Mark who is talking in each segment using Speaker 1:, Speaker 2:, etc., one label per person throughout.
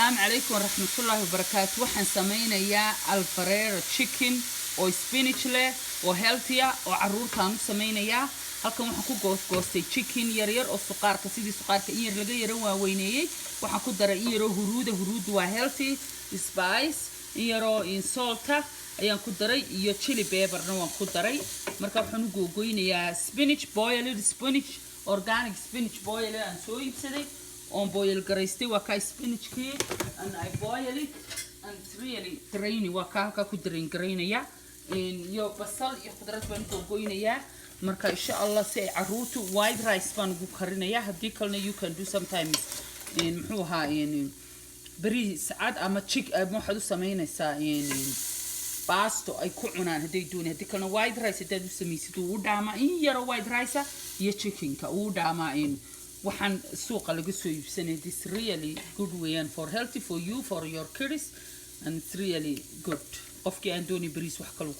Speaker 1: السلام عليكم ورحمة الله وبركاته. waxaan samaynayaa alfredo chicken oo spinach leh oo healthy oo caruurtaan u samaynayaa. halkan waxaan ku goostay chicken yar yar oo suqaarka sidii suqaarka in yar laga yara waaweynayay. waxaan ku daray in yar oo huruud waa healthy, spice in yar oo salt ayaan ku daray iyo chili pepperna waan ku daray. marka waxaan u googoynayaa spinach, boiled spinach, organic spinach boiled aan soo iibsaday on boil garaystay waa ka spinachkii and I boil it and it's really drainy waa ka halka ku drain garaynaya iyo basal iyo khudrad baan ku goynayaa. marka insha Allah si ay caruurtu white rice baan ugu karinayaa. haddii kalena you can do sometimes muxuu ahaa bariis cad ama chicken waxaad u samaynaysaa basto ay ku cunaan hadday doonayaan. haddii kalena white rice haddaad u samaysid uu dhaamaa in yaro white rice iyo chickenka uu dhaamaa waxaan suuqa laga soo iibsanay. this really good way and for healthy for you for your kids and it's really good. qofkii aan doonay bariis wax kale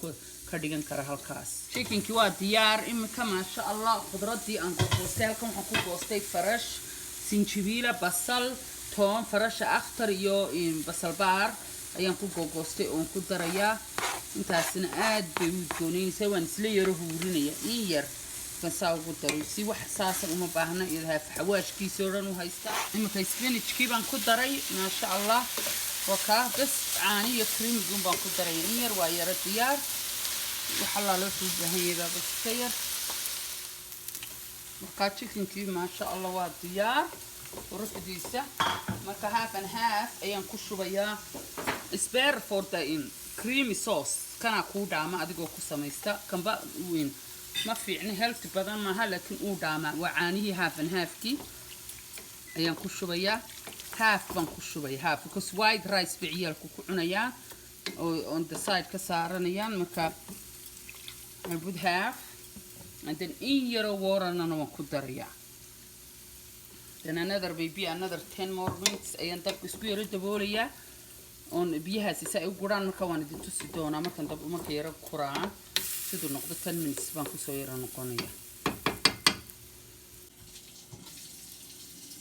Speaker 1: ka dhigan kara halkaas. chickenkii waa diyaar imika maasha Allah. khudradii aan goostay halkan waxaan ku goostay farash, sinjibiila, basal, toon, farasha akhtar iyo basal baar ayaan ku goostay oo ku darayaa. intaasina aad bay u doonaysaa waan isla yaro huurinaya in yar بساو قدري سي واحد ساسة وما باهنا إذا في حواش كيسورن وهايستا إما كيسبينج كيبان كدري ما شاء الله وكا بس عاني كريم يقوم بان كدري نير وير الديار وحلا له في الزهيرة بس كير وكا تشيكن كيب ما شاء الله والديار ورف ديسة ما كهاف and half أيام كشوا بيا spare for the creamy sauce كان أكود عما أديكو كسميستا كان بقى وين ما في يعني هيلث بدن ما لكن وداما وعانيه هاف and half كي أيام كشوبيا هاف بان كشوبيا هاف because white rice بعيال كوكعنايا أو on the side كسارنيان مركب I put half and then in your water أنا وكدريا then another maybe another 10 more minutes أيام طب سكوير الدبوليا on بيها سيسا يقولان مركوان دي تسيدونا مركان طب مركي يرب قرآن sidoo noqdo 10 minutes baan ku soo yara noqonaya.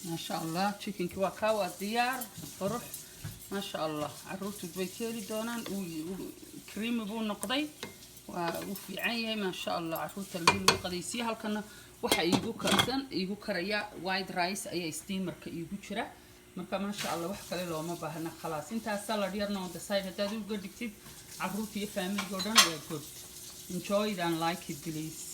Speaker 1: ما شاء الله chicken waa ka waa diyaar qurux ما شاء الله caruurtu way keeli doonaan creamy buu noqday waa u fiican yahay ما شاء الله caruurta lagu qadaysiyo. halkana waxa iigu karaya white rice ayaa steamerka iigu jira marka ما شاء الله wax kale looma baahna khalaas intaas salad yarna on the side hadaad u gadhigtid caruurta iyo family oo dhan waa good. Enjoy it and like it, please.